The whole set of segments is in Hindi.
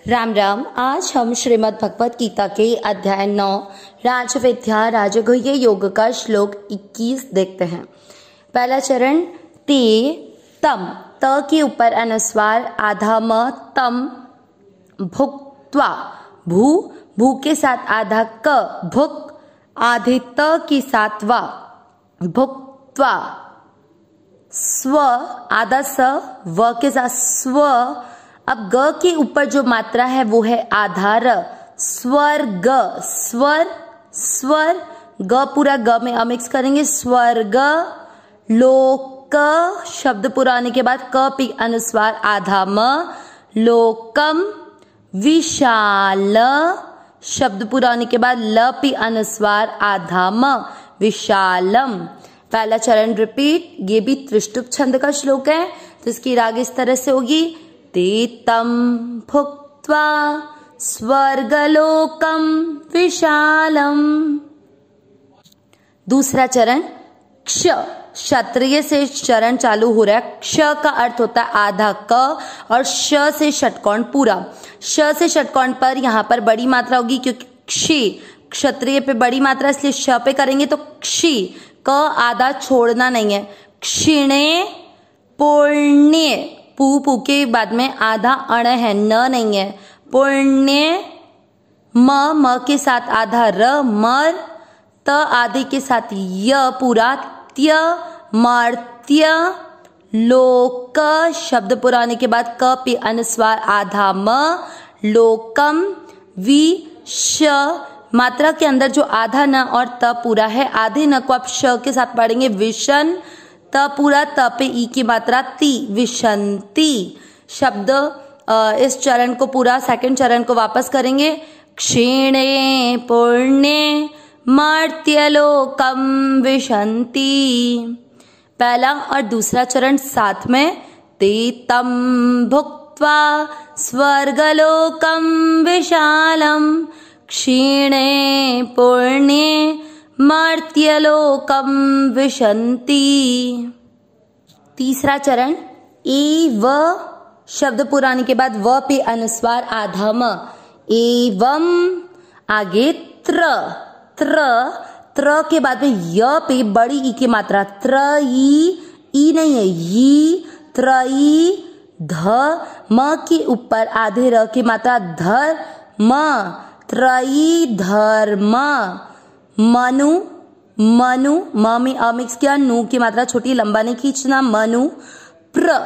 राम राम। आज हम श्रीमद् भगवत गीता के अध्याय 9 राजविद्या राजगुह्य योग का श्लोक 21 देखते हैं। पहला चरण ते तम, त के ऊपर अनुस्वार आधा म, तम भुक्त्वा, भू भू के साथ आधा क, भुक आधे त के साथ वा, भुक्त्वा, स्व आधा स, व के साथ स्व। अब ग के ऊपर जो मात्रा है वो है आधार, स्वर्ग, स्वर स्वर, ग पूरा ग में अमिक्स करेंगे, स्वर्ग, लोक शब्द पूरा आने के बाद क पे अनुस्वार आधा म, लोकम, विशाल शब्द पूरा होने के बाद ल पे अनुस्वार आधा म, विशालम। पहला चरण रिपीट। ये भी त्रिष्टुप छंद का श्लोक है तो इसकी राग इस तरह से होगी, ते तम भुक्त्वा स्वर्गलोकम विशालम। दूसरा चरण क्ष, क्षत्रिय से चरण चालू हो रहा है। क्ष का अर्थ होता है आधा क और श से षटकोण पूरा। श से षटकोण पर यहाँ पर बड़ी मात्रा होगी क्योंकि क्षी क्षत्रिय पे बड़ी मात्रा, इसलिए श पे करेंगे तो क्षी, क आधा छोड़ना नहीं है। क्षिणे पुण्य, पू के बाद में आधा अण है, न नहीं है। पुण्य म के साथ आधा र, मर त आधे के साथ य पूरा, त्य मर्त्य, लोक शब्द पूरा आने के बाद क पे अनुस्वार आधा म, लोकम, विश मात्रा के अंदर जो आधा न और त पूरा है, आधे न को आप श के साथ पढ़ेंगे, विशन, त पूरा त पे ई की मात्रा ती, विशंति शब्द। इस चरण को पूरा सेकंड चरण को वापस करेंगे। क्षीणे पुण्य मर्त्यलोकम विशंति। पहला और दूसरा चरण साथ में, ते तम भुक्त्वा स्वर्गलोकम विशालम, क्षीणे पुण्य मर्त्यलोकम विशंति। तीसरा चरण एव शब्द पुराने के बाद व पे अनुस्वार आधा म, एवं आगे त्र, त्र के बाद में य पे बड़ी ई की मात्रा, त्रयी, ई नहीं है, यी, त्रयी, ध म के ऊपर आधे र की मात्रा धर म, त्रयी धर्म, मनु, मनु म में अमिक्स किया, नु की मात्रा छोटी लंबा नहीं खींचना, मनु। प्र,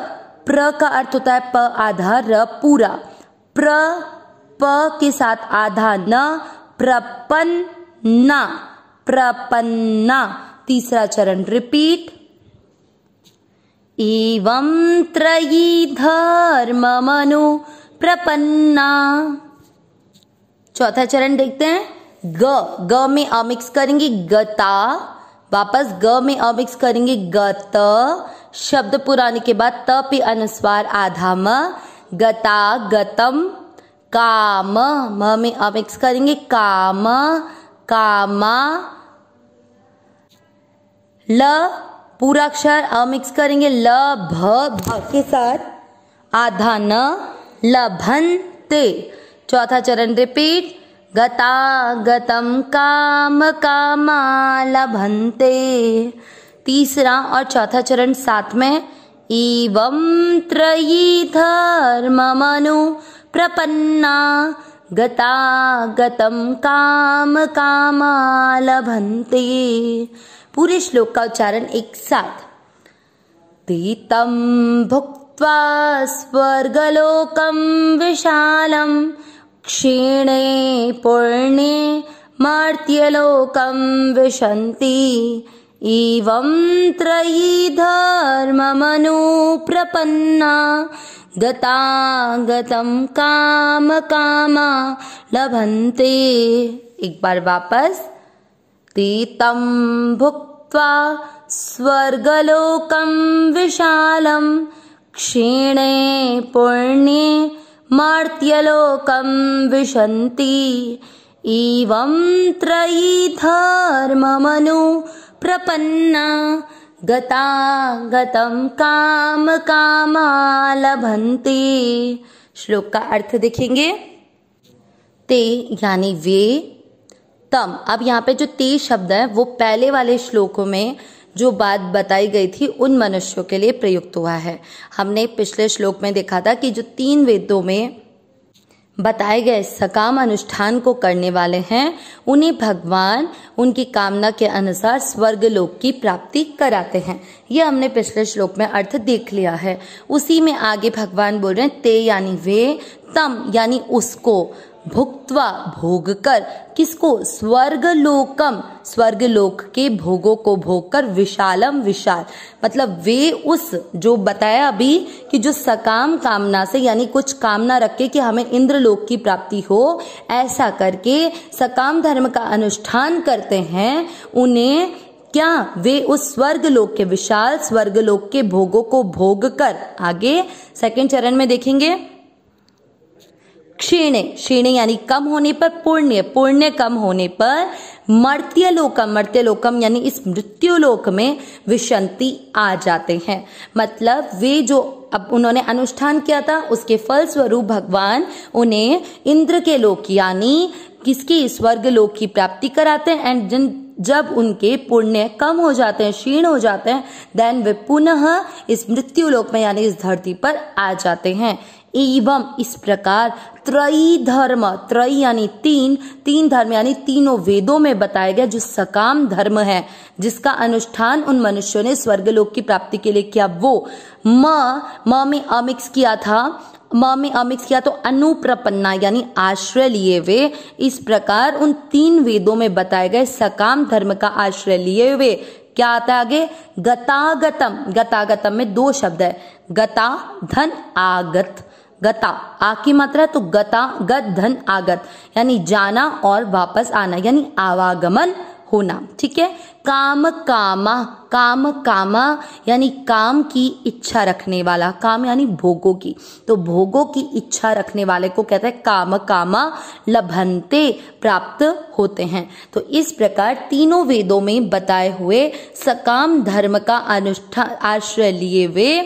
प्र का अर्थ होता है प आधा र पूरा, प्र प के साथ आधा न, प्रपन्ना, प्रपन्ना। तीसरा चरण रिपीट। एवं त्रयी धर्म मनु प्रपन्ना। चौथा चरण देखते हैं। ग में अमिक्स करेंगे, गता, वापस ग में अमिक्स करेंगे, गत शब्द पुराने के बाद त पे अनुस्वार आधा म, गता गतम। काम म में अमिक्स करेंगे, काम, कामा। ल पूरा अक्षर अमिक्स करेंगे, ल भ के साथ आधा न, लभन्ते। चौथा चरण रिपीट। गता गतम काम कामा लभन्ते। तीसरा और चौथा चरण साथ में। एवं त्रयी धर्म मनु प्रपन्ना, गता गतम काम कामा लभन्ते। पूरे श्लोक का उच्चारण एक साथ। ते तम भुक्त्वा स्वर्गलोकम विशालम, क्षीणे पुण्ये मर्त्यलोकम विशन्ति। एवं त्रयी धर्म मनु प्रपन्ना, गता गतम काम कामा लभन्ते। एक बार वापस। ते तम भुक्त्वा स्वर्गलोकम विशालम, क्षीणे पुण्ये मर्त्यलोकम विशन्ति। एवं त्रयी धर्म मनु प्रपन्ना, गता गतम काम कामा लभन्ते। श्लोक का अर्थ देखेंगे। ते यानी वे, तम। अब यहाँ पे जो ते शब्द है वो पहले वाले श्लोकों में जो बात बताई गई थी उन मनुष्यों के लिए प्रयुक्त हुआ है। हमने पिछले श्लोक में देखा था कि जो 3 वेदों में बताए गए सकाम अनुष्ठान को करने वाले हैं उन्हें भगवान उनकी कामना के अनुसार स्वर्ग लोक की प्राप्ति कराते हैं। यह हमने पिछले श्लोक में अर्थ देख लिया है। उसी में आगे भगवान बोल रहे हैं ते यानी वे, तम यानी उसको, भुक्त्वा भोग कर, किसको, स्वर्ग लोकम, स्वर्ग लोक के भोगों को भोग कर, विशालम विशाल, मतलब वे उस, जो बताया अभी कि जो सकाम कामना से यानी कुछ कामना रख के कि हमें इंद्रलोक की प्राप्ति हो, ऐसा करके सकाम धर्म का अनुष्ठान करते हैं, उन्हें क्या, वे उस स्वर्ग लोक के, विशाल स्वर्ग लोक के भोगों को भोग कर, आगे सेकंड चरण में देखेंगे, क्षीणे, क्षीणे यानी कम होने पर, पुण्य, पुण्य कम होने पर, मर्त्य लोकम, मर्त्य लोकम यानी इस मृत्यु लोक में विशंति आ जाते हैं। मतलब वे जो अब उन्होंने अनुष्ठान किया था उसके फल स्वरूप भगवान उन्हें इंद्र के लोक यानी किसकी, स्वर्ग लोक की प्राप्ति कराते हैं। एंड जब उनके पुण्य कम हो जाते हैं, क्षीण हो जाते हैं, देन वे पुनः इस मृत्यु लोक में यानी इस धरती पर आ जाते हैं। एवं इस प्रकार त्रयी धर्म, त्रयी यानी 3 धर्म यानी तीनों वेदों में बताया गया जो सकाम धर्म है जिसका अनुष्ठान उन मनुष्यों ने स्वर्गलोक की प्राप्ति के लिए किया, वो म में अमिक्स किया था, म में अमिक्स किया तो अनुप्रपन्ना यानी आश्रय लिए हुए। इस प्रकार उन 3 वेदों में बताए गए सकाम धर्म का आश्रय लिए हुए क्या आता है आगे, गतागतम, गतागतम में 2 शब्द है, गता धन आगत, गता आ की मात्रा तो गता, गत धन आगत यानी जाना और वापस आना यानी आवागमन होना, ठीक है। काम कामा, काम कामा यानी काम की इच्छा रखने वाला, काम यानी भोगों की, तो भोगों की इच्छा रखने वाले को कहते हैं काम कामा, लभन्ते प्राप्त होते हैं। तो इस प्रकार तीनों वेदों में बताए हुए सकाम धर्म का अनुष्ठान आश्रय लिए हुए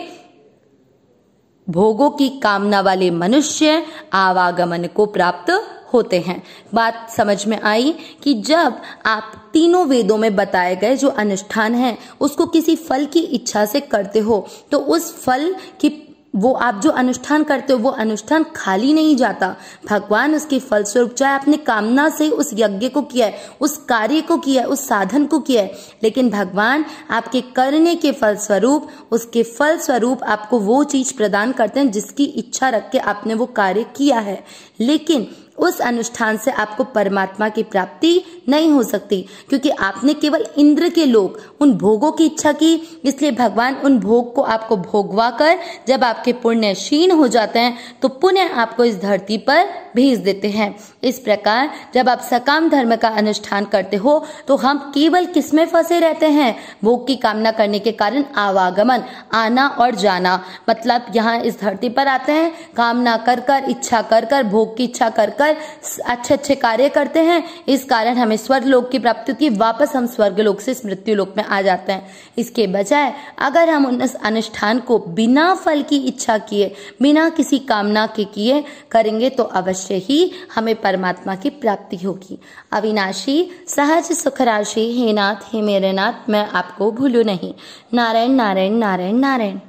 भोगों की कामना वाले मनुष्य आवागमन को प्राप्त होते हैं। बात समझ में आई कि जब आप तीनों वेदों में बताए गए जो अनुष्ठान है उसको किसी फल की इच्छा से करते हो तो उस फल की, वो आप जो अनुष्ठान करते हो वो अनुष्ठान खाली नहीं जाता, भगवान उसके फलस्वरूप, चाहे आपने कामना से उस यज्ञ को किया है, उस कार्य को किया है, उस साधन को किया है, लेकिन भगवान आपके करने के फलस्वरूप, उसके फलस्वरूप आपको वो चीज प्रदान करते हैं जिसकी इच्छा रख के आपने वो कार्य किया है। लेकिन उस अनुष्ठान से आपको परमात्मा की प्राप्ति नहीं हो सकती क्योंकि आपने केवल इंद्र के लोक उन भोगों की इच्छा की, इसलिए भगवान उन भोग को आपको भोगवा कर जब आपके पुण्य क्षीण हो जाते हैं तो पुनः आपको इस धरती पर भेज देते हैं। इस प्रकार जब आप सकाम धर्म का अनुष्ठान करते हो तो हम केवल किसमें फंसे रहते हैं, भोग की कामना करने के कारण आवागमन, आना और जाना, मतलब यहाँ इस धरती पर आते हैं, कामना कर कर, इच्छा कर कर, भोग की इच्छा कर कर अच्छे अच्छे कार्य करते हैं, इस कारण हमें स्वर्ग लोक की प्राप्ति होती है, वापस हम स्वर्ग लोक से मृत्यु लोक में आ जाते हैं। इसके बजाय अगर हम उस अनुष्ठान को बिना फल की इच्छा किए, बिना किसी कामना के किए करेंगे तो अवश्य ही हमें परमात्मा की प्राप्ति होगी। अविनाशी सहज सुख राशि, हे नाथ हे मेरे नाथ, मैं आपको भूलूं नहीं। नारायण नारायण नारायण नारायण।